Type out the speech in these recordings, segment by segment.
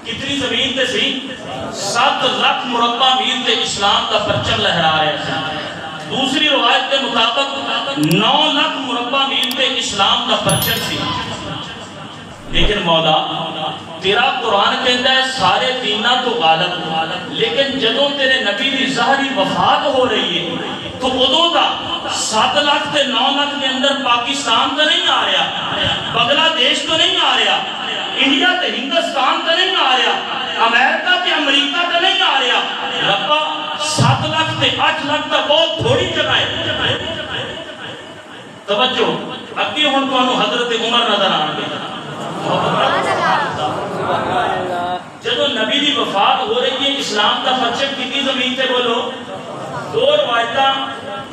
کتنی زمین تے سی 7 لاکھ مربع میل تے اسلام دا پرچم لہرا رہے ہیں. دوسری روایت کے مطابق 9 لاکھ مربع میل تے اسلام دا پرچم سی. لیکن مولا تیرا قرآن کہتا ہے سارے دینہ تو غالب، لیکن جدوں تیرے نبی دی ظاہری وفات ہو رہی ہے تو ادوں دا 7 لاکھ تے 9 لاکھ کے اندر پاکستان تو نہیں آ رہا، بنگلہ دیش تو نہیں آ رہا، انڈیا تے ہندوستان تو نہیں آ رہا، امریکہ تے امریکہ تو نہیں آ رہا. ربا 7 لاکھ تے 8 لاکھ تا بہت تھوڑی جگہ ہے. توجہ اگے ہن تانوں حضرت عمر نظر آن گے. جدو نبی دی وفات ہو رہی ہے اسلام کا پرچم کتنی زمین تے بولو؟ 2 روایتاں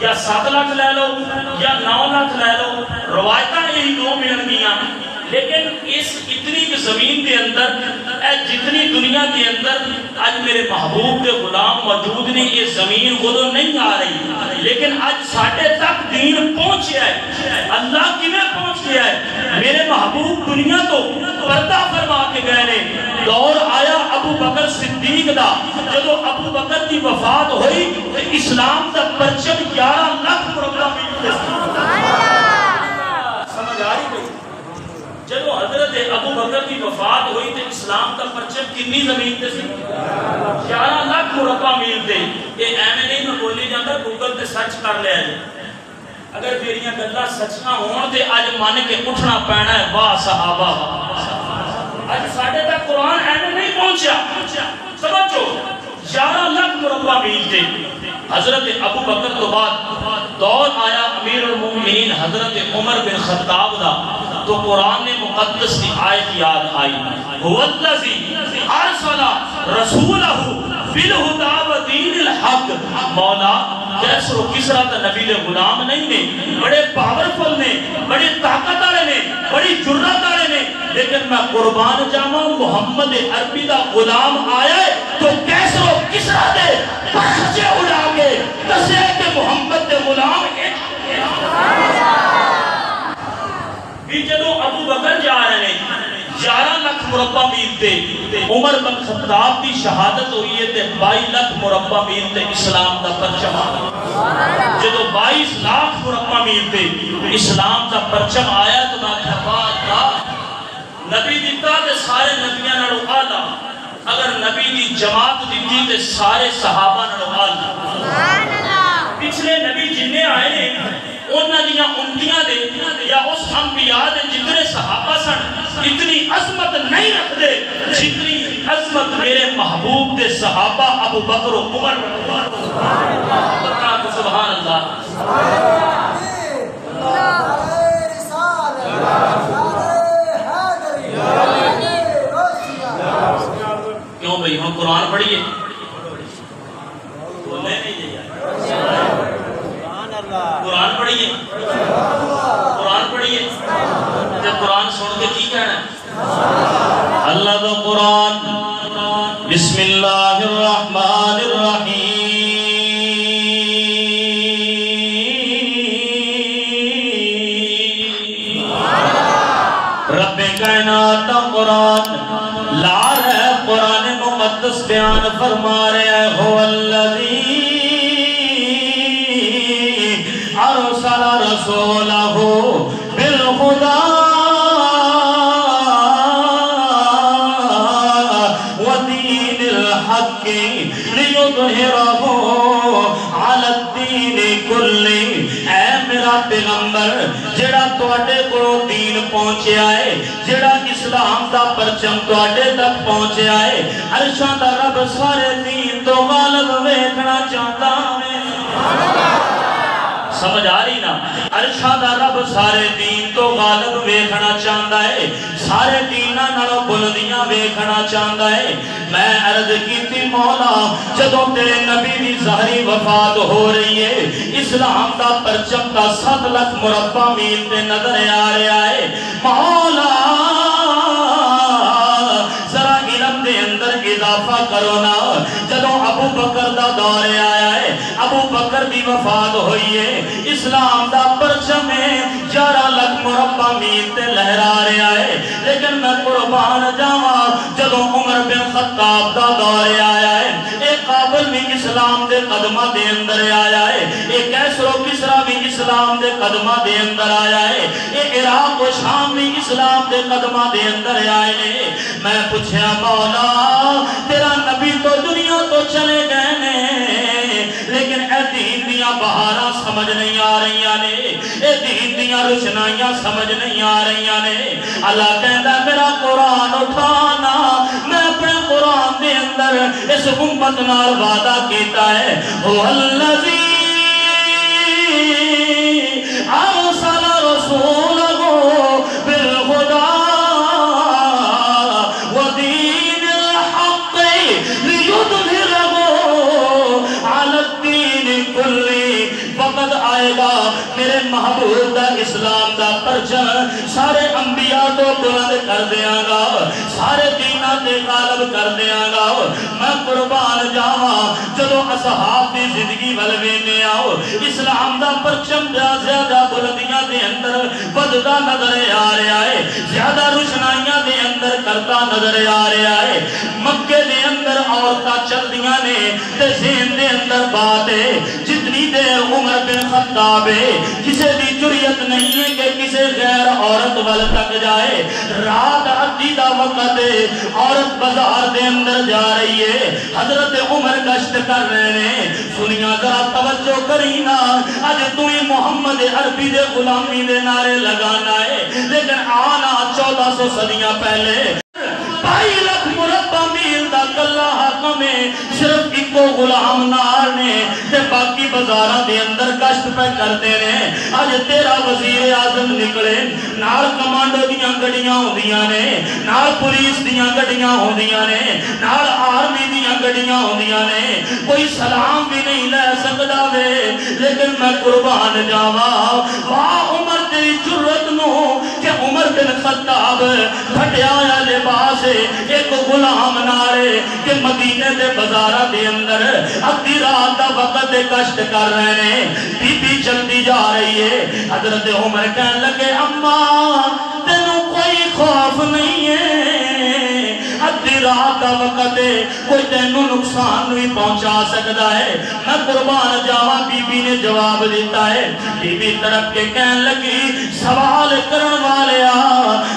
یا 7 لاکھ لے لو یا 9 لاکھ لے لو، روایتاں یہی 2 ملن گیاں. لیکن اس اتنی زمین کے اندر جتنی دنیا کے اندر آج میرے محبوب کے غلام موجود نے، یہ زمین ادھر نہیں آ رہی، لیکن آج ساڑھے تک دین پہنچیا ہے. اللہ کی میں پہنچ گیا ہے. میرے محبوب دنیا تو پردہ فرما کے گئے نے. دور آیا ابو بکر صدیق دا، جدو ابو بکر کی وفات ہوئی تو اسلام دا پرچم 11 لاکھ مربع میل تے سمجھ آ رہی گئی. جدو حضرت ابو بکر کی وفات ہوئی تو اسلام کا پرچم کتنی زمین تے سی؟ 11 لاکھ مربع میل تے. یہ ایویں نہیں میں بولی جاتا، گوگل تے سرچ کر لیا جائے. اگر میریاں گلاں سچیاں ہون تے اج من کے اٹھنا پینا ہے. واہ صحابہ، اج ساڈے تک قرآن ایویں نہیں پہنچیا. سمجھو 11 لاکھ مربع میل تے حضرت ابو بکر تو بعد دور آیا امیر المومنین حضرت عمر بن خطاب دا، تو قرآن مقدس کی آیت یاد آئی. هو الذی ارسل رسولہ بالہدی ودین الحق. مولا کیسر و کسرا تا نبی دے غلام نہیں نے، بڑے پاورفل نے، بڑی طاقت والے نے، بڑی جرات والے نے، لیکن میں قربان جاواں محمد عربی دا غلام آیا ہے تو کیسر و کسرا دے پرخچے اڑا کے دسے کہ محمد دے غلام بھی. جدو ابو بکر جا رہے ہیں 11 لاکھ مربع میل تے عمر بن خطاب دی شہادت ہوئی ہے تے 22 لاکھ مربع میل تے اسلام دا پرچم آیا. جدو 22 لاکھ مربع میل تے اسلام دا پرچم آیا تو میں کہا نبی دیتا تے سارے نبیاں نالوں اعلیٰ، اگر نبی دی جماعت دیتی تے سارے صحابہ نالوں اعلیٰ. پچھلے نبی جننے آئے نے انہاں دیاں امتیاں دے یا اس انبیاء دے جتنے صحابہ سن اتنی عظمت نہیں رکھ دے جتنی عظمت میرے محبوب دے صحابہ ابو بکر و عمر. سبحان اللہ. کیوں بھئی ہم قرآن پڑھئے؟ بولنے نہیں جائے قرآن پڑھئے، قرآن پڑھئے. جب قرآن سن کے کی کہنا ہے؟ اللہ دا قرآن بسم اللہ الرحمن الرحیم. رب کائنات دا قرآن لا رہے، قرآن مقدس بیان فرما رہے ہیں. هو الذی ارسل رسولہ بالہدی ودین الحق لیظہرہ علی الدین کلہ. اے میرا پیغمبر جڑا تواڈے کولوں دین پہنچیا ہے، جڑا اسلام دا پرچم تواڈے تک پہنچیا ہے، عرشاں دا رب سارے دین تو غالب ویکھنا چاہتا ہے. سمجھ آ رہی نا؟ عرشاں دا رب سارے دین تو غالب ویکھنا چاہتا ہے، سارے دیناں نالوں بلندیاں ویکھنا چاہتا ہے. میں عرض کیتی مولا جدوں تیرے نبی دی ظاہری وفات ہو رہی ہے، اسلام دا پرچم دا 7 لاکھ مربع میل تے نظر آ رہا ہے. مولا ذرا علم دے اندر اضافہ کرو نا. جدوں ابو بکر دا دور آیا ہے، ابو بکر دی وفات ہوئی ہے، اسلام دا پرچم 11 لاکھ مربع میل تے لہرا رہا ہے. لیکن میں قربان جاواں جدوں عمر بن خطاب دا دور آیا ہے، ایک قابل بھی اسلام دے قدمہ دے اندر آیا ہے، ایک کیسر و کسرا بھی اسلام دے قدمہ دے اندر آیا ہے، ایک عراق و شام بھی اسلام دے قدمہ دے اندر آئے نے۔ میں پوچھیا مولا تیرا نبی تو دنیا تو چلے گئے نے، لیکن اے دین دیاں بہاراں سمجھ نہیں آ رہی نے، اے دین دیاں روشنائیاں سمجھ نہیں آ رہی نے۔ اللہ کہتا میرا قرآن اٹھانا، میں اپنے قرآن دے اندر اس امت نال وعدہ کیتا ہے، هو الذی ارسل رسولہ بالہدی ودین الحق لیظہرہ علی الدین کلہ۔ وقت آئے گا میرے محبوب دا اسلام دا پرچم سارے انبیاء تو بلند کر دیاں گا، سارے دینہ تے غالب کر دیاں گا۔ میں قربان جاواں جدو اصحاب دی زندگی والوینے آؤ، اسلام دا پرچم زیادہ بلندیاں دے اندر بددا نظر آ رہا ہے، زیادہ روشنائیاں دے اندر کرتا نظر آ رہا ہے۔ مکے دے اندر عورتاں چل دیاں نے تے ذہن دے اندر بات ہے، جتنی دیر عمر بن خطاب ہے کسے دی جرئت نہیں ہے کہ کسے غیر عورت وال تک جائے۔ رات عدی دا وقت ہے، عورت بازار دے اندر جا رہی ہے، حضرت عمر گشت کر رہے ہیں۔ سنیاں ذرا توجہ کرینا، اج تو ہی محمد عربی دے غلامی دے نعرے لگانا ہے، لیکن آنا 1400 صدیاں پہلے 22 لاکھ مربع میل دا کلا حاکم ہے، صرف ایکو غلام نال نے تے باقی بازاراں دے اندر گشت پہ کرتے نے۔ اج تیرا وزیر اعظم نکلے، نال کمانڈو دیاں گڈیاں ہوندیاں نے، نال پولیس دیاں گڈیاں ہوندیاں نے، نال آرمی دیاں گڈیاں ہوندیاں نے، کوئی سلام بھی نہیں لے سکدا وے۔ لیکن میں قربان جاواں واہ عمر تیری جرت نو کہ عمر بن خطاب پھٹیا ہویا لباس ایک غلام نارے کہ مدینے دے بازاراں دے اندر ادھی رات دا وقت کشت کر رہے ہیں، بی بی جلدی جا رہی ہے۔ حضرت عمر کہنے لگے اماں تینوں کوئی خوف نہیں ہے، ادھی رات دا وقت ہے، کوئی تینوں نقصان نہیں پہنچا سکتا ہے۔ میں قربان جاواں بی بی نے جواب دیتا ہے، بی بی طرف کے کہنے لگی سوال کرن والیا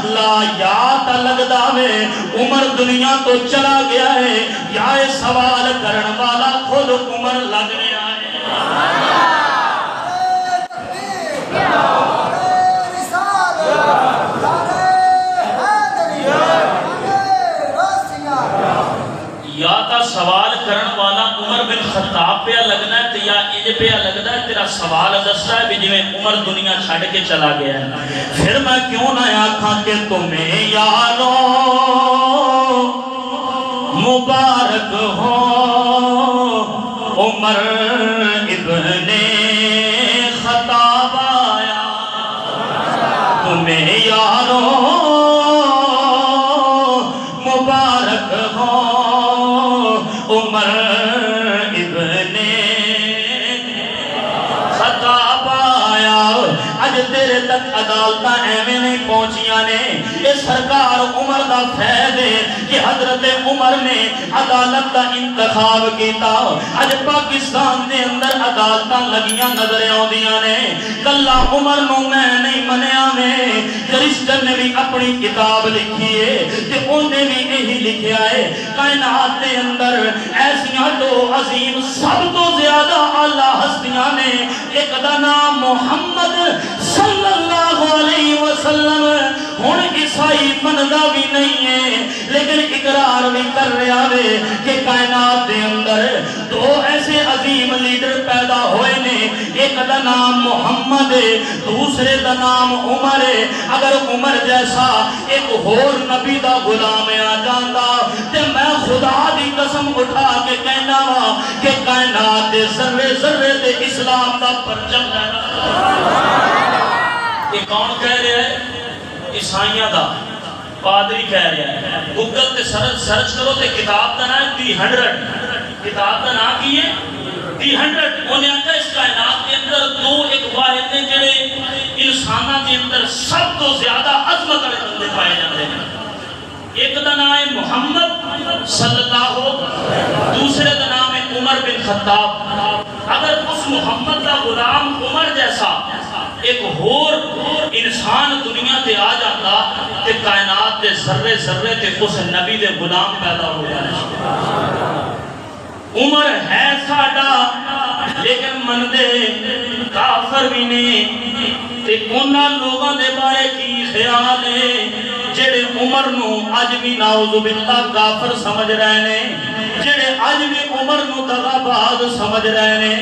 لا یا تا لگدا وے عمر دنیا تو چلا گیا ہے، یا سوال کرن والا خود عمر لگ رہا ہے۔ یا تا سوال کرن والا عمر بن خطاب پہ لگنا ہے تو یا یہ پہ لگنا ہے تیرا سوال دستا ہے بھی جویں عمر دنیا چھڑ کے چلا گیا ہے۔ پھر میں کیوں نہ آکھاں کہ تمہیں یارو مبارک ہو عمر ابن خطاب آیا، تمہیں یارو مبارک ہو عمر ابن خطاب آیا۔ اج تیرے تک عدالتاں ایویں نہیں پہنچیاں نے، یہ سرکار عمر دا فیض ہے کہ حضرت عمر نے عدالت دا انتخاب کیتا۔ اج پاکستان دے اندر عدالتاں لگیاں نظر آوندیاں نے، کلا عمر نو میں نہیں منیا میں، کرسچن نے بھی اپنی کتاب لکھی ہے تے اونے بھی یہی لکھیا ہے کائنات دے اندر ایسیاں دو عظیم سب تو زیادہ اعلیٰ ہستیاں نے، ایک دا نام محمد صلی اللہ علیہ وسلم، ہن عیسائی بندا بھی نہیں ہے لیکن اقرار بھی کر رہا ہے کہ کائنات دے اندر دو ایسے عظیم لیڈر پیدا ہوئے نے، ایک دا نام محمد ہے دوسرے دا نام عمر ہے۔ اگر عمر جیسا ایک اور نبی دا غلام آ جاندا تے میں خدا دی قسم اٹھا کے کہنا وا کہ کائنات دے ذرے ذرے تے اسلام دا پرچم لہرا۔ یہ کون کہہ رہا ہے؟ عیسائیاں دا پادری کہہ رہا ہے۔ گوگل تے سرچ کرو تے کتاب دا نام 300، کتاب دا نام کی ہے 300۔ انہیں آتا اس کائنات کے اندر دو ایک واحد نے جڑے انسانہ کے اندر سب تو زیادہ عظمت والے بندے پائے جاتے ہیں، ایک دا نام ہے محمد صلی اللہ، دوسرے دا نام ہے عمر بن خطاب۔ اگر اس محمد دا غلام عمر جیسا ایک اور انسان دنیا تے آ جاتا تے کائنات تے ذرے ذرے تے اس نبی دے غلام پیدا ہو جانے۔ عمر ہے ساڈا لیکن مندے کافر بھی نہیں، تے انہاں لوگاں دے بارے کی خیال ہے جڑے عمر نو اج بھی نعوذ باللہ کافر سمجھ رہے نے، جڑے اج بھی عمر نو دغاباز سمجھ رہے نے۔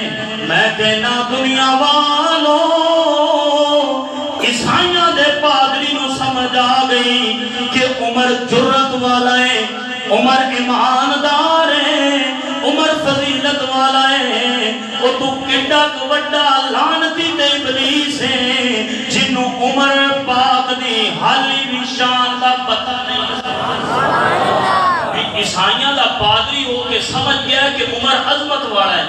میں کہنا دنیا والو عیسائیاں دے پادری نو سمجھ آ گئی کہ عمر جرت والا ہے، عمر ایماندار ہے، عمر فضیلت والا ہے۔ وہ تو کڈا وڈا لعنتی تے ابلیس ہے جنوں عمر پاک دی حالی بھی شان دا پتہ نہیں۔ عیسائیاں دا پادری ہو کے سمجھ گیا کہ عمر عظمت والا ہے،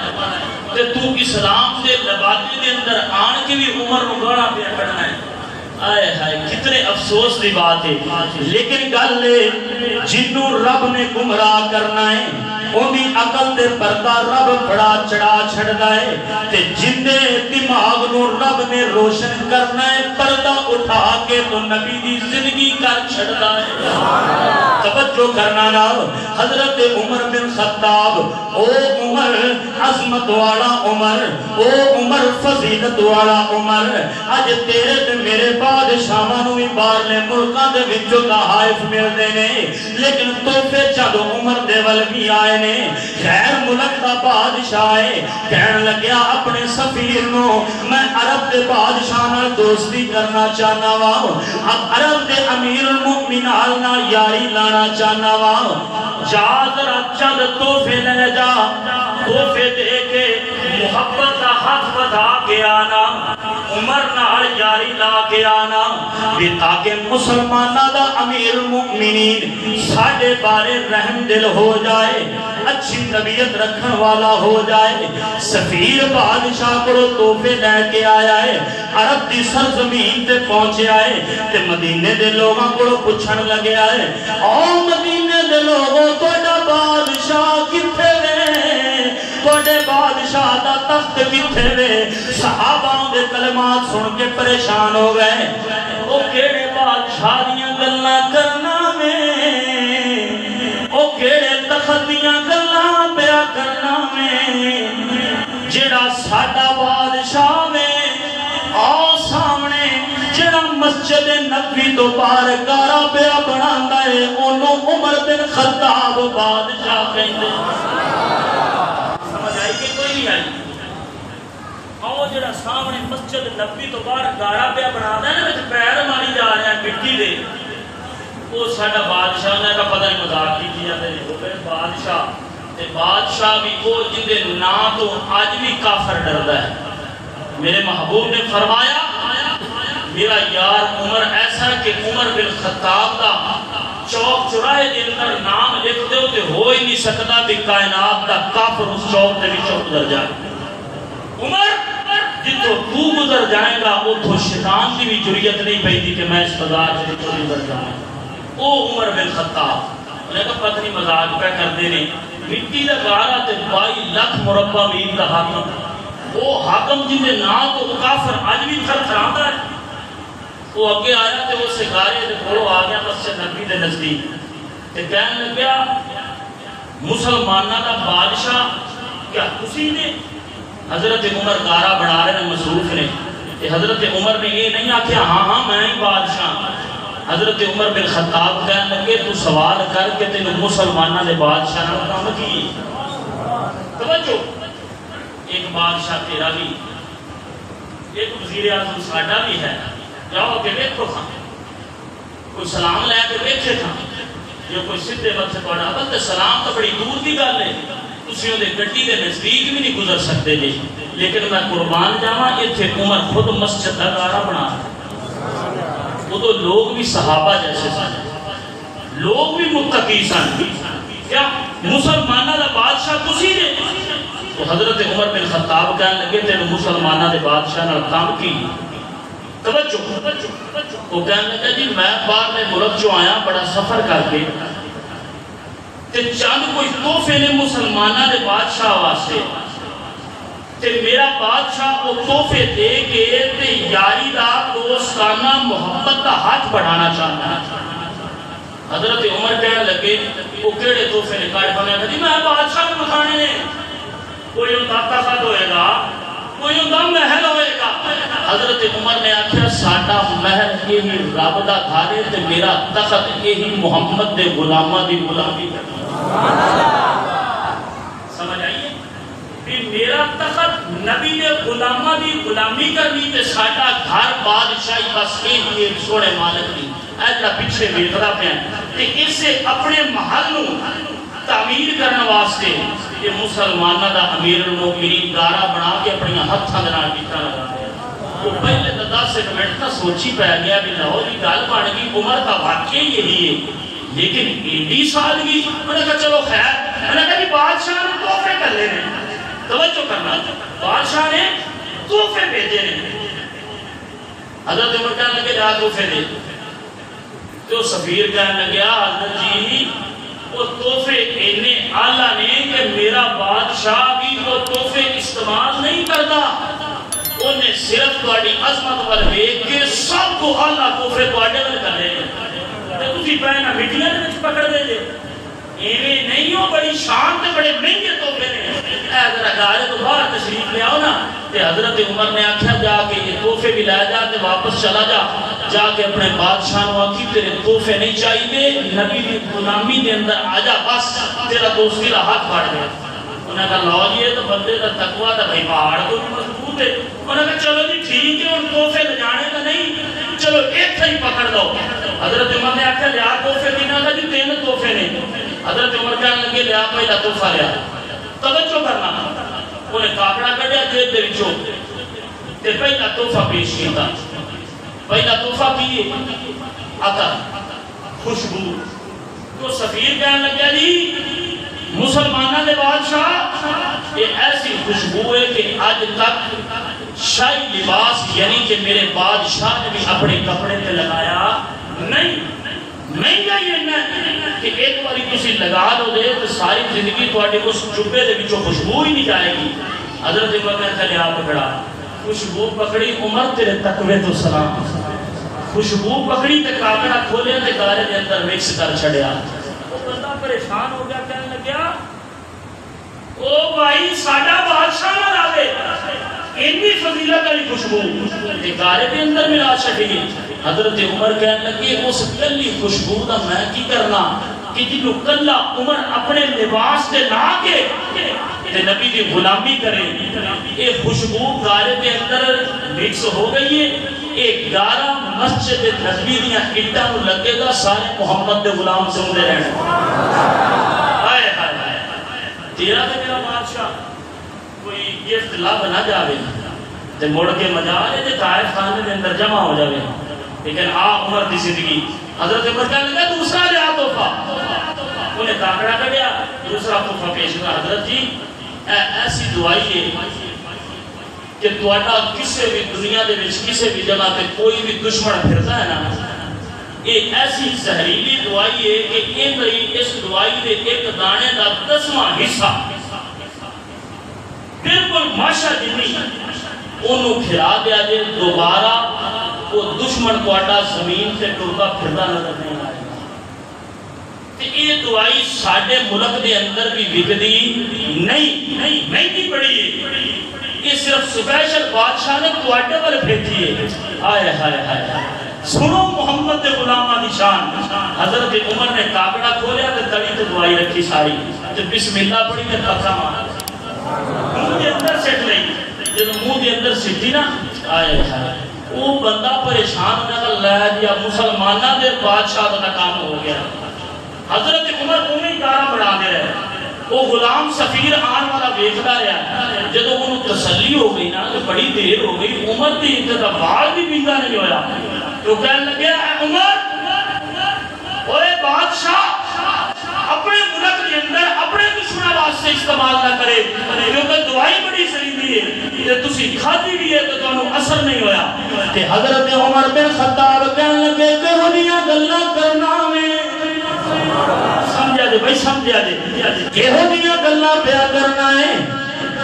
تے تو اسلام دے لبادی دے اندر آن کے بھی عمر نو گاڑا پیا کرنا ہے۔ آئے ہائے کتنے افسوس دی بات ہے، لیکن گل ہے جنوں رب نے گمراہ کرنا ہے اُنہی عقل دے پردہ رب بڑا چڑھا چھڑدا ہے، تے جندے دماغ نو رب نے روشن کرنا ہے پردہ اٹھا کے تو نبی دی زندگی کر چھڑدا ہے۔ توجہ کرنا نا، حضرت عمر بن خطاب، او عمر عظمت والا عمر، او عمر فضیلت والا عمر، اج تیرے تے میرے بادشاہاں نو بھی باہرلے ملکاں دے وچوں تحائف ملدے نے، لیکن تحفے جدوں عمر دے ول بھی آئے نے۔ غیر ملک دا بادشاہ ہے، کہن لگیا اپنے سفیر نو میں عرب دے بادشاہ نال دوستی کرنا چاہنا وا، اب عرب دے امیر المؤمنین نال یاری لانا چاہنا وا، جا ذرا چند تحفے لے جا، تحفے دے کے محبت دا ہاتھ بڑھا کے آنا، عمر نال یاری لا کے آنا، بھی تاکہ مسلمانہ دا امیر المؤمنین ساڑھے بارے رحم دل ہو جائے، اچھی طبیعت رکھن والا ہو جائے۔ سفیر بادشاہ کو تحفے لے کے آیا ہے، عرب دی سرزمین تے پہنچے آئے تے مدینے دے لوگاں کو پوچھن لگے آئے، او مدینے دے لوگوں توڑا بادشاہ کتھے وے، توڑے بادشاہ دا تخت کتھے وے۔ صحابہ دے کلمات سن کے پریشان ہو گئے، او کیڑے بادشاہ دیاں گلاں کرنا میں، او کیڑے تخت دیاں گلاں پیا کرنا میں، جڑا ساڈا بادشاہ میں آؤ سامنے جڑا مسجد نبوی تو باہر گارا پیا بنانا ہے انہوں عمر بن خطاب بادشاہ کہندے۔ سمجھ آئی کہ کوئی نہیں آئی؟ آؤ جڑا سامنے مسجد نبوی تو باہر گارا پیا بنانا ہے نا، پیر ماری جا رہے ہیں مٹی دے، وہ ساڈا بادشاہ نے کہا پتہ نہیں مذاق کی کیا تے وہ بادشاہ تے بادشاہ بھی وہ جن دے نام تو آج بھی کافر ڈردا ہے۔ میرے محبوب نے فرمایا میرا یار عمر ایسا کہ عمر بن خطاب دا چوک چراہے دے اندر نام لکھ دے تے ہو ہی نہیں سکتا بھی کائنات دا کافر اس چوک دے وچوں گزر جائے۔ عمر جتوں تو گزر جائے گا اتھوں شیطان کی بھی جرئت نہیں پئی کہ میں اس بازار سے گزر جاؤں۔ او عمر بن خطاب انہیں کہا پتہ نہیں مذاق پہ کر دے نہیں، مٹی دا گارا تے 22 لاکھ مربع میل دا حاکم، وہ حاکم جن دے نام تو کافر آج بھی تھر تھراندا ہے۔ وہ اگے آیا تے وہ سگارے دے کولوں آ گیا مسجد نبی دے نزدیک تے کہنے لگیا مسلماناں دا بادشاہ کیا تسی نے؟ حضرت عمر گارا بنا رہے ہیں مصروف نے، تے حضرت عمر نے یہ نہیں آکھیا ہاں ہاں میں ہی بادشاہ۔ حضرت عمر بن خطاب کہنے لگے تو سوال کر کے تینوں مسلمانہ دے بادشاہ نے کام کی۔ توجہ، ایک بادشاہ تیرا بھی، ایک وزیر اعظم ساڈا بھی ہے، جاؤ کہ دیکھو تھا کوئی سلام لے کے بیٹھے تھا جو کوئی سدھے وقت سے پڑھا بلتے سلام تو بڑی دور دی گل ہے، تسی دے گڈی دے نزدیک بھی نہیں گزر سکتے جی، لیکن میں قربان جاواں ایتھے عمر خود مسجد دا گارا بنا وہ تو لوگ بھی صحابہ جیسے سن، لوگ بھی متقی سن، کیا مسلمانہ دا بادشاہ تسی نے؟ تو حضرت عمر بن خطاب کہنے لگے تیرے مسلمانہ دے بادشاہ نے کام کی توجہ وہ کہنے لگا جی میں باہر میں ملک جو آیا بڑا سفر کر کے تے چند کوئی تحفے نے مسلمانہ دے بادشاہ واسطے تے میرا بادشاہ وہ تحفے دے کے تے یاری دا دوستانہ محبت کا ہاتھ بڑھانا چاہتا ہے. حضرت عمر کہنے لگے وہ کیڑے تحفے نے کاٹ بنایا تھا جی میں بادشاہ کو بتانے نے کوئی ان کا تخت ہوئے گا کوئی ان کا محل ہوئے گا. حضرت عمر نے آکھیا ساڈا محل یہی رب دا گھر ہے تے میرا تخت یہی محمد دے غلاماں دی غلامی کرنا. سمجھ آئیے کہ میرا تخت نبی دے غلاماں دی غلامی کرنی تے ساڈا گھر بادشاہی بس یہی ایک سونے مالک دی ایجا پیچھے ویکھدا پیا تے اس سے اپنے محل نو تعمیر کرنے واسطے یہ مسلمانہ دا امیر المومنین گارا بنا کے اپنی ہتھاں دے نال کیتا لگا دیا. وہ پہلے تو 10 منٹ نہ سوچی پہ گیا بھی لاہور کی گل بن گئی عمر کا واقعہ یہی ہے لیکن 20 سال کی انہوں نے کہا چلو خیر انہوں نے کہا جی بادشاہ نے تحفے کر لینے توجہ کرنا بادشاہ نے تحفے بھیجے نے. حضرت عمر کہنے لگے جا تحفے دے تو سفیر کہنے لگیا حضرت جی وہ تحفے انہیں اعلیٰ نے کہ میرا بادشاہ بھی وہ تحفے استعمال نہیں کرتا انہیں صرف تواڈی عظمت ول ویکھ کے سب کو اعلیٰ تحفے تواڈے ول کر رہے ہیں تے تسی پہنا مٹیاں دے وچ پکڑ دے جے ایویں نہیں ہو بڑی شان تے بڑے مہنگے تحفے نے اے ذرا گارے تو باہر تشریف لے آؤ نا. تے حضرت عمر نے آکھیا جا کے یہ تحفے بھی لے جا تے واپس چلا جا کے اپنے بادشاہ نو آکھی تیرے تحفے نہیں چاہیے نبی دی غلامی دے اندر آ جا بس تیرا دوستی دا ہاتھ پھاڑ گیا. انہوں نے کہا لو جی یہ تو بندے دا تقویٰ دا بھائی پہاڑ کو بھی مضبوط ہے. انہوں نے کہا چلو جی ٹھیک ہے ان تحفے لے جانے کا نہیں چلو ایک ہی پکڑ دو. حضرت عمر نے آکھیا لیا تحفے دینا تھا جی 3 تحفے نے. حضرت عمر کہنے لگے لیا پہلا تحفہ لیا توجہ کرنا انہیں کاکڑا کٹیا جیب دے وچوں تے پہلا تحفہ پیش کیتا. پہلا تحفہ کی عطر خوشبو. تو سفیر کہنے لگا جی مسلمانہ دے بادشاہ یہ ایسی خوشبو ہے کہ آج تک شاہی لباس یعنی کہ میرے بادشاہ نے بھی اپنے کپڑے پہ لگایا نہیں. مہنگا یہ کہ ایک باری کسی لگا دو دے تو ساری زندگی تواڈے اس چوبے دے وچوں خوشبو ہی نہیں جائے گی. حضرت عمر نے کہا لیا پکڑا خوشبو پکڑی عمر تیرے تقوی تو سلام خوشبو پکڑی تے کاکڑا کھولے تے گارے دے اندر مکس کر چھڑیا. وہ بندہ پریشان ہو گیا کہنے لگیا او بھائی ساڈا بادشاہ نہ لاوے اتنی فضیلت والی خوشبو تے گارے دے اندر ملا چھڑی. حضرت عمر کہنے لگے اس کلی خوشبو دا میں کی کرنا کہ جنہوں کلا عمر اپنے لباس دے لا کے تے نبی دی غلامی کرے. یہ خوشبو گارے دے اندر مکس ہو گئی ہے. ایک گارا مسجد نبی دیاں اٹھاں نو لگے گا سارے محمد دے غلام سمجھے رہنے. ہائے ہائے تیرا تے میرا بادشاہ کوئی گفٹ لب نہ جاوے تے مڑ کے مجال تے طائف خانے دے اندر جمع ہو جاوے لیکن عمر دی زندگی. حضرت عمر کہنے لگا دوسرا لیا تحفہ انہیں کاکڑا کٹیا دوسرا تحفہ پیش کیا. حضرت جی ایسی دعائی ہے کہ تواڈا کسی بھی دنیا دے وچ کسی بھی جگہ تے کوئی بھی دشمن پھردا ہے نا یہ ایسی زہریلی دعائی ہے کہ اس دعائی دے ایک دانے دا 10واں حصہ بالکل ماشا جنی انہوں کھلا دیا جے دوبارہ وہ دشمن تواڈا زمین سے ٹردا پھردا نظر نہیں آئے گا. یہ دعائی ساڈے ملک دے اندر بھی وکدی نہیں مہنگی پڑی ہے. یہ صرف سپیشل بادشاہ نے تواڈے ول بھیجی ہے. ہائے ہائے ہائے سنو محمد دے غلاماں دی شان. حضرت عمر نے کاکڑا کھولیا تے تڑی تے دعائی رکھی ساری تے بسم اللہ پڑھی تے پکا مارا منہ دے اندر سٹ لئی. جب منہ دے اندر سٹی نا آئے ہائے وہ بندہ پریشان ہونے کا لے دیا مسلمانہ دے بادشاہ کا کام ہو گیا. حضرت عمر انہیں دارہ بڑھا دے رہے وہ غلام سفیر آن والا بیچتا رہا. جب انہوں تسلی ہو گئی نا تو بڑی دیر ہو گئی عمر دی انتظار بھی بینگا نہیں ہویا تو کہنے لگے اے عمر اوے بادشاہ اپنے ملک کے اندر اپنے دشمنوں نفس سے استعمال نہ کرے کیونکہ دعائی بڑی سریدی ہے کہ تسی کھادی بھی ہے تو تانوں اثر نہیں ہویا کہ حضرت عمر بن خطاب کہنے لگے کہ ہونیاں گلہ کرنا میں سمجھا دے بھائی سمجھا دے کہ ہونیاں گلہ پیا کرنا ہے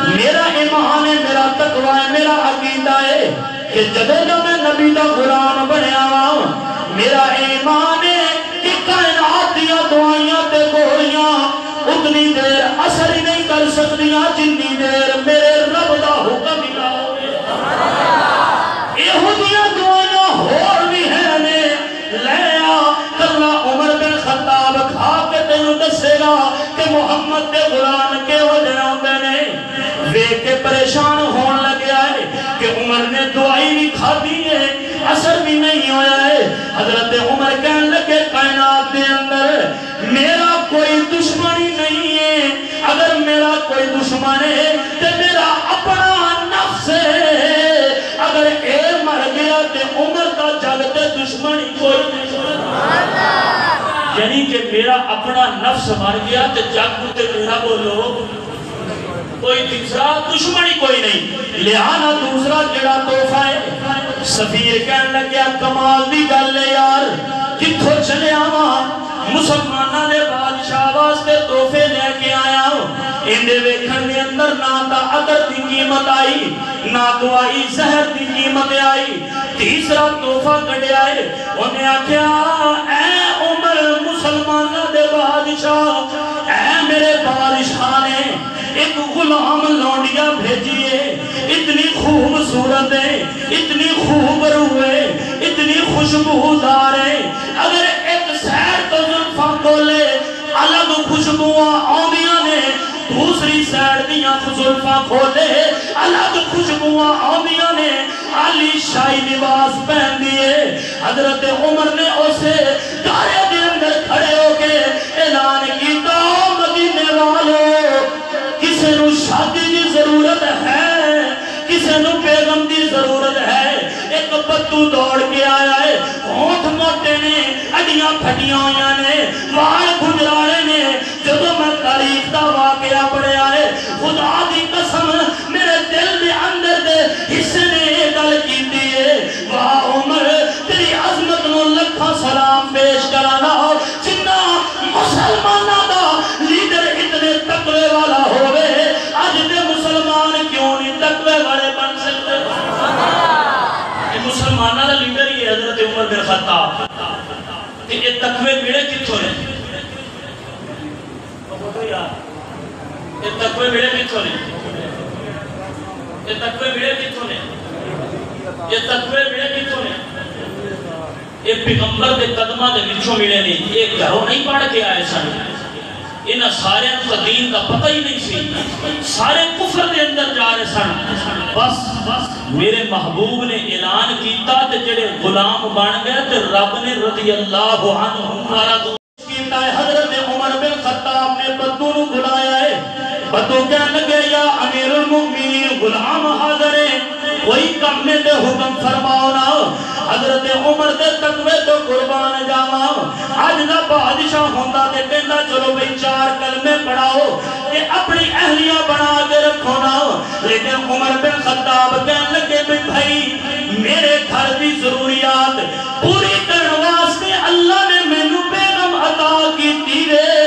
میرا ایمان ہے میرا تقوی ہے میرا عقیدہ ہے کہ جدے جب میں نبی دا غلام بنیا ہوں میرا ایمان ہے کہ کائنات دیا دعائیاں تے گوڑیاں اتنی دیر اثر ہی نہیں کر سکتیاں جنی دیر میرے رب دا حکم ملا ہوئے یہودیاں دعائیاں ہور بھی ہیں نے لیا کلا عمر بن خطاب کھا کے تینوں دسے گا کہ محمد دے غلام کے وجہ ہوندے نے دیکھ کے پریشان ہون لگیا ہے کہ عمر نے دعائی بھی کھا دی ہے اثر بھی نہیں ہویا ہے حضرت عمر کہنے لگے کائنات دے اندر میرا کوئی دشمنی نہیں ہے اگر میرا کوئی دشمن ہے تو میرا اپنا نفس ہے اگر اے مر گیا تو عمر کا جگتے دشمنی کوئی نہیں یعنی کہ میرا اپنا نفس مر گیا تو جگ تے میرا بولو کوئی تیسرا دشمنی کوئی نہیں لہذا دوسرا جڑا تحفہ ہے سفیر کہنے لگیا کمال دی گل ہے یار کتھوں چلے آواں مسلمانہ دے بادشاہ واسطے تحفے لے کے آیا ہوں اندے ویکھن دے اندر نہ تا عدر دی قیمت آئی نہ دعائی زہر دی قیمت آئی تیسرا تحفہ کڑیا ہے انہیں آکھیا اے عمر مسلمانہ دے بادشاہ اے میرے بادشاہ نے ایک غلام لونڈیا بھیجیے اتنی خوبصورت ہے اتنی خوبرو ہے اتنی خوشبودار ہے اگر ایک سیر تو زلفاں کھولے الگ خوشبواں آندیاں نے دوسری سیر دیاں زلفاں کھولے الگ خوشبواں آندیاں نے علی شاہی لباس پہن دیے حضرت عمر نے اسے دارے دے اندر کھڑے ہو کے اعلان کیتا مدینے والوں کسے نو شادی دی ضرورت ہے کسے نو بیگم دی ضرورت ہے ایک بدو دوڑ کے آیا ہے ہونٹ موٹے نے اڈیاں پھٹیاں ہویاں نے وال گھجرالے نے جدو میں تاریخ دا واقعہ پڑھیا ہے خدا دی قسم میرے دل دے اندر دے حصے نے گل کیتی ہے واہ عمر تیری عظمت نو لکھاں سلام پیش کرانا جنہ مسلمانہ دا لیڈر اتنے تقوی والا ہوئے آج دے مسلمان کیوں نہیں تقوی والے بن سکتے مسلمانہ دا لیڈر یہ حضرت عمر بن خطاب کہ یہ تقوی بیڑے کتھوں نے یہ تقوی بیڑے کتھوں نے یہ تقوی بیڑے کتھوں نے یہ تقوی بیڑے کتھوں نے یہ پیغمبر دے قدمہ دے وچوں ملے نہیں یہ گھروں نہیں پڑھ کے آئے سن انہاں سارے کا دین کا پتہ ہی نہیں سی سارے کفر دے اندر جا رہے سن بس میرے محبوب نے اعلان کیتا تے جڑے غلام بن گئے تے رب نے رضی اللہ عنہ ہمارا کیتا ہے حضرت عمر بن خطاب نے بدو نو بلایا ہے بدو کہنے لگے یا امیر المؤمنین غلام حاضر ہے کوئی کم میں دے حکم فرماؤ نا حضرت عمر دے تقوی تو قربان جاواں آج دا بادشاہ ہوندا تے کہندا چلو بھئی 4 کلمے پڑھاؤ تے اپنی اہلیہ بنا کے رکھو نا لیکن عمر بن خطاب کہنے لگے بھائی میرے گھر دی ضروریات پوری کرنے واسطے اللہ نے مینوں بیگم عطا کیتی ہے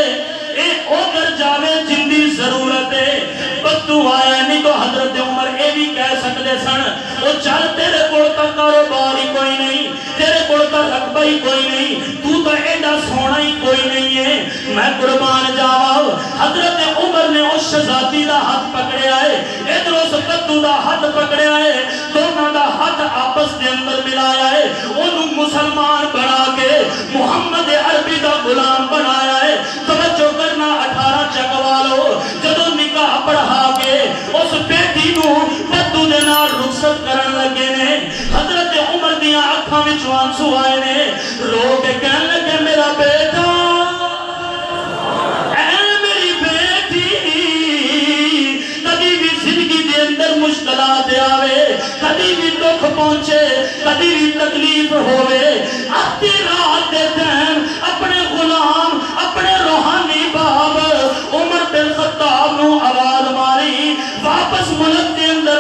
اے او کر جاوے جن دی ضرورت ہے بدو آیا نہیں تو حضرت عمر اے بھی کہہ سکتے سن وہ چل تیرے کوڑتا کاروبار ہی کوئی نہیں تیرے کوڑتا رقبہ ہی کوئی نہیں تو ایڈا سونا ہی کوئی نہیں ہے میں قربان جاواں حضرت عمر نے اس شہزادی دا ہاتھ پکڑیا ہے ادھر اس بدو دا ہاتھ پکڑیا ہے دونوں دا ہاتھ آپس دے اندر ملایا ہے انہوں مسلمان بنا کے محمد عربی دا غلام بنایا ہے توجہ کرنا 18 چکوالو جدو نکاح پڑھا کے اس بیٹی نو بدو دے نال رخصت کرن لگے نے حضرت عمر دیاں اکھاں وچوں آنسو آئے نے رو کے کہن لگے میرا بیٹا اے میری بیٹی کبھی بھی زندگی دے اندر مشکلات آوے کبھی بھی دکھ پہنچے کبھی بھی تکلیف ہوئے آتی رات دے ٹائم اپنے غلام اپنے روحانی باب عمر بن خطاب نو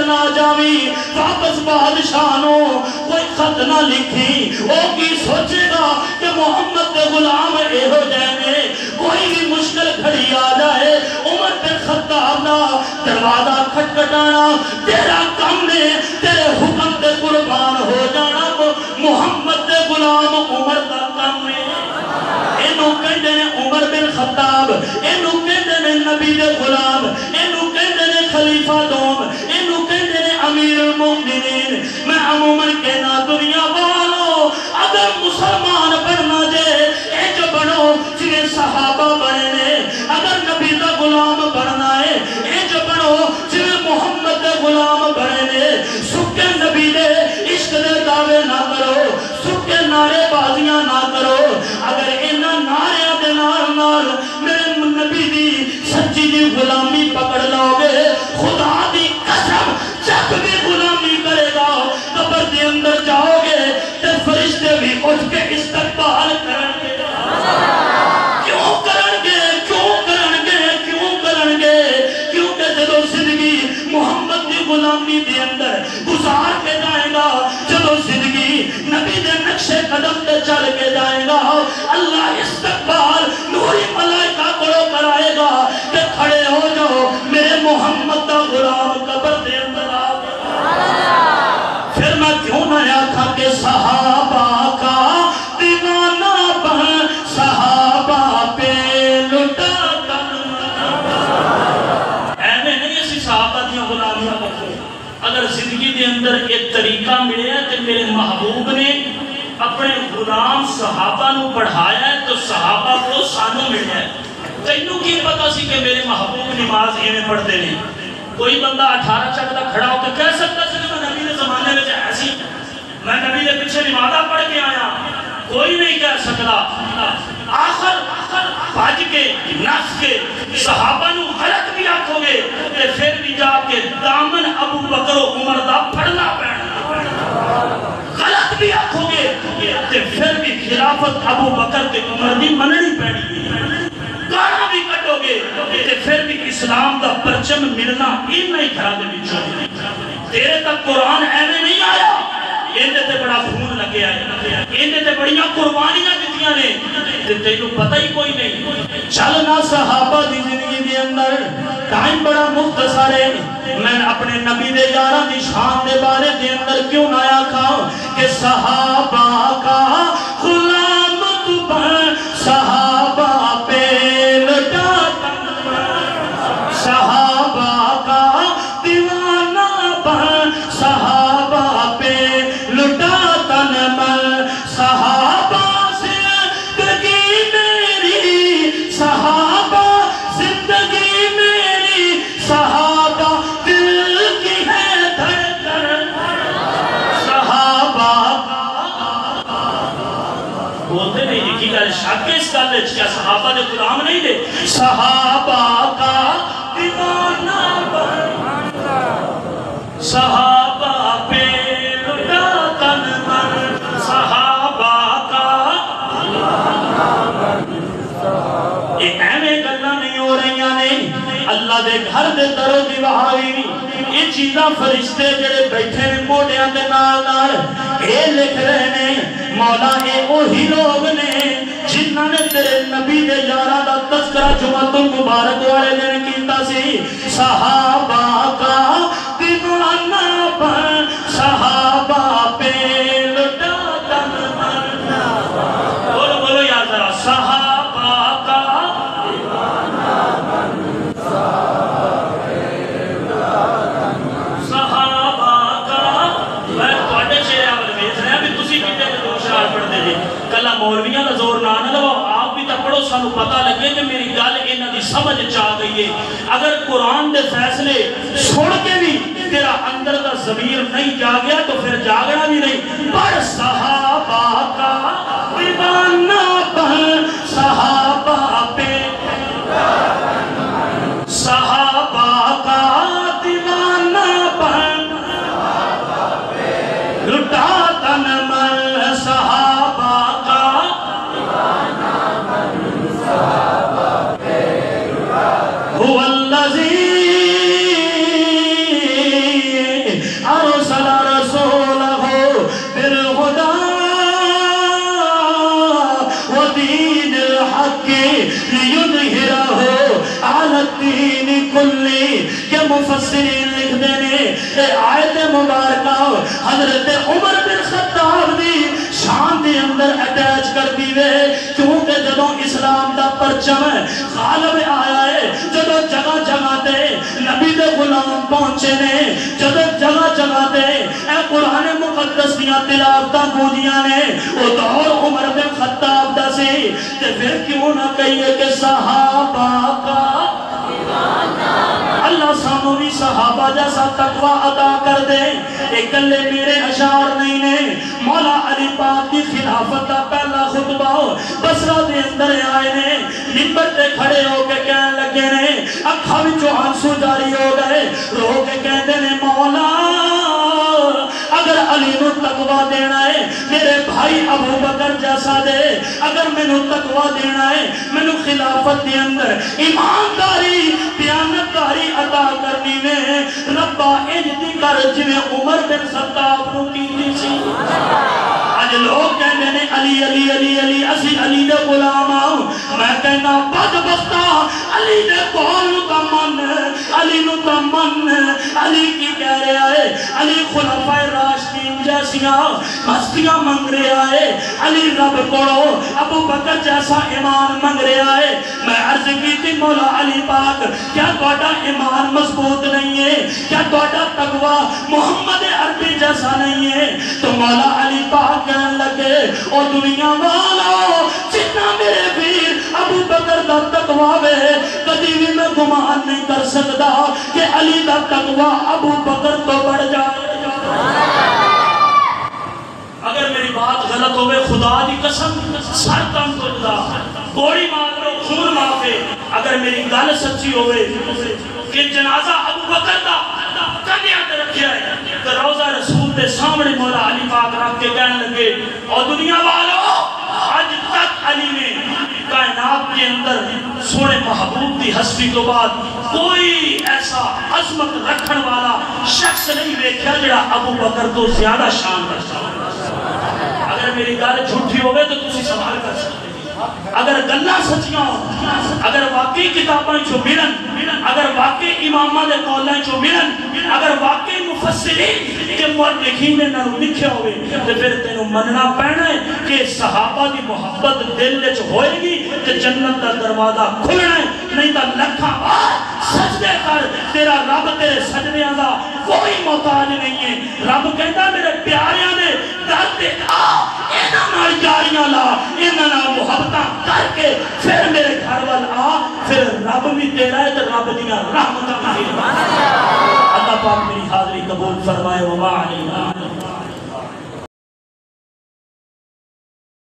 نہ جاوی واپس بادشاہ نو کوئی خط نہ لکھی او کی سوچے گا کہ محمد دے غلام اے ہو جائے کوئی بھی مشکل کھڑی آ جائے عمر بن خطاب دا دروازہ کھٹکھٹانا تیرا کام نے تیرے حکم دے قربان ہو جانا محمد دے غلام عمر دا کام نے اینو کہندے نے عمر بن خطاب اینو کہندے نے نبی دے غلام اینو کہندے نے خلیفہ دوم اینو کہندے نے امیر المؤمنین میں عموماً کہنا دنیا والو اگر مسلمان بننا جے اے جو بنو جنہیں صحابہ بنے نے اگر نبی دا غلام بننا ہے اے جو بنو جنہیں محمد دا غلام بنے نے سکے نبی دے عشق دے دعوے نہ کرو سکے نعرے بازیاں نہ کرو اگر انہاں نعرے دے نال میرے نبی دی سچی دی غلامی پکڑ لو گے خدا دی قسم جب بھی غلامی کرے گا قبر دے اندر جاؤ گے تے فرشتے بھی اٹھ کے استقبال کریں گے کیوں کریں گے کیوں کریں گے کیوں کریں گے کیونکہ جدو زندگی محمد دی غلامی دے اندر گزار کے جائے گا جدو زندگی نبی دے نقش قدم تے چل کے جائے گا اللہ استقبال نوری ملائکہ کرو کرائے گا کہ کھڑے ہو جاؤ میرے محمد دا غلام قبر دے اندر آ پھر میں کیوں نہ آکھا کہ صحابہ کا دیوانہ بن صحابہ پہ لٹا ایویں نہیں اسی صحابہ دیا غلامیاں بکھو اگر زندگی دے اندر ایک طریقہ ملے ہے تو میرے محبوب نے اپنے غلام صحابہ نو پڑھایا ہے تو صحابہ کو سانو ملے ہے تینوں کی پتہ سی کہ میرے محبوب نماز ایویں پڑھتے ہیں کوئی بندہ 18 چکتا کھڑا ہو کے کہہ سکتا ہے کہ میں نبی دے زمانے میں ایسی میں نبی دے پیچھے نمازہ پڑھ کے آیا کوئی نہیں کہہ سکتا آخر بھاج کے نس کے صحابہ نو غلط بھی آکھو گے کہ پھر بھی جا کے دامن ابو بکر و عمر دا پڑھنا پڑھنا غلط بھی آکھو گے کہ پھر بھی خلافت ابو بکر کے عمر دی مننی پڑھی گانا بھی کٹو گے کہ پھر بھی اسلام دا پرچم ملنا ہی نہیں گھرا دے بچوں تیرے تک قرآن ایویں نہیں آیا اندے تے بڑا خون لگے آئے اندے تے بڑیاں قربانیاں دیتیاں نے تے تینوں پتہ ہی کوئی نہیں چلنا صحابہ دی زندگی دے اندر ٹائم بڑا مختصر ہے میں اپنے نبی دے یاران دی شان دے بارے دے اندر کیوں نہ آکھا کہ صحابہ کا غلام تو بن صحابہ پہ لٹا صحابہ کا دیوانہ بن صحابہ پہ لٹا تن من صحابہ زندگی میری صحابہ زندگی میری صحابہ دل کی ہے دھڑکن صحابہ بولتے نہیں ایک ہی گل شک اس گل کیا صحابہ دے غلام نہیں دے صحابہ کا دیوانہ بن صحابہ پہ لٹا تن من صحابہ کا یہ ایویں گلاں نہیں ہو رہی نے اللہ دے گھر دے درو دیواری یہ چیزاں فرشتے جڑے بیٹھے نے موڈیاں دے نال نال اے لکھ رہے نے مولا اے وہی لوگ نے جنہاں نے تیرے نبی دے یاراں دا تذکرہ جمعۃ المبارک والے دن کیتا سی صحابہ کا دیوانہ بن صحابہ پہ لٹا تن من بولو بولو یا ذرا صحابہ کا دیوانہ بن صحابہ پہ لٹا تن من صحابہ کا میں تواڈے چہرے ول ویکھ رہا بھی تسی کتے تے دو شرار پڑھدے جے کلا مولویاں دا زور نہ لو آپ بھی تے پڑھو سانو پتہ لگے کہ میری گل انہاں دی سمجھ چ آ گئی ہے اگر قرآن دے فیصلے سن کے بھی تیرا اندر کا ضمیر نہیں جاگیا تو پھر جاگنا بھی نہیں پر صحابہ کا دیوانہ بن صحابہ پہ صحابہ کا دیوانہ بن لٹا تن من صحابہ کا دیوانہ بن صحابہ پہ هو الذي آیت مبارکہ حضرت عمر بن خطاب دی شان دے اندر اٹیچ کر دیوے، کیونکہ جدوں اسلام دا پرچم غالب آیا ہے، جدوں جگہ جگہ تے نبی دے غلام پہنچے نے، جدوں جگہ جگہ تے اے قرآن مقدس دیاں تلاوتاں گونجیاں نے، وہ دور عمر بن خطاب دا سی، تے پھر کیوں نہ کہیے کہ صحابہ کا اللہ سانو بھی صحابہ جیسا تقوی عطا کر دے۔ اکلے میرے اشعار نہیں نے، مولا علی پاک کی خلافت کا پہلا خطبہ بصرہ دے اندر آئے نے، منبر تے کھڑے ہو کے کہنے لگے نے، اکھاں وچوں آنسو جاری ہو گئے، رو کے کہتے نے مولا اگر علی نو تقوی دینا ہے میرے بھائی ابو بکر جیسا دے، اگر میں نو تقوی دینا ہے میں نو خلافت دے اندر ایمانداری دیانتداری عطا کرنی میں ربا اجدی کر جویں عمر بن خطاب نو کیتی سی۔ آج لوگ کہتے ہیں علی علی علی علی اسی علی دے غلام آؤں، میں کہنا بدبختہ علی دے قول نو کا من، علی نو کا من، علی کی کہہ رہا ہے، علی خلفائے راشدین جیسیاں مستیاں منگ رہا ہے، علی رب کوڑو ابو بکر جیسا ایمان منگ رہا ہے۔ میں عرض کی تھی مولا علی پاک کیا توڑا ایمان مضبوط نہیں ہے، کیا توڑا تقوی محمد عربی جیسا نہیں ہے؟ تو مولا علی پاک کہنے لگے او دنیا والو جتنا میرے پیر ابو بکر دا تقوی ہے کدی بھی میں گمان نہیں کر سکتا کہ علی دا تقوی ابو بکر تو بڑھ جائے۔ اگر میری بات غلط ہوئے خدا دی قسم سر کم تو دا گوڑی مار لو خون معافے، اگر میری گل سچی ہوئے کہ جنازہ ابو بکر دا کندیاں تے رکھیا ہے تو روضہ رسول دے سامنے مولا علی پاک رکھ کے کہنے لگے اور دنیا والو آج تک علی نے کائنات کے اندر سونے محبوب دی ہستی تو بعد کوئی ایسا عظمت رکھن والا شخص نہیں دیکھا جڑا ابو بکر تو زیادہ شان رکھتا۔ اگر میری گل جھوٹی ہوئے تو تسی سوال کر سکتے، اگر گلاں سچیاں اگر واقعی کتاباں چو ملن، اگر واقعی امامہ دے قولاں چو ملن، اگر واقعی مفسرین کے مورخین نے نہ لکھیا ہوئے تو پھر تینوں مننا پڑنا ہے کہ صحابہ دی محبت دل وچ ہوئے گی تے جنت دا دروازہ کھلنا ہے، نہیں تو لکھاں بار سجدے کر تیرا رب تیرے سجدیاں دا کوئی محتاج نہیں ہے۔ رب کہتا میرے پیاریاں نے درتے آ انہاں نال یاریاں لا، انہاں نال محبتاں کر کے پھر میرے گھر وال آ، پھر رب بھی تیرا ہے تو رب دیاں رحمتاں بھی۔ اللہ پاک میری حاضری قبول فرمائے وما علینا۔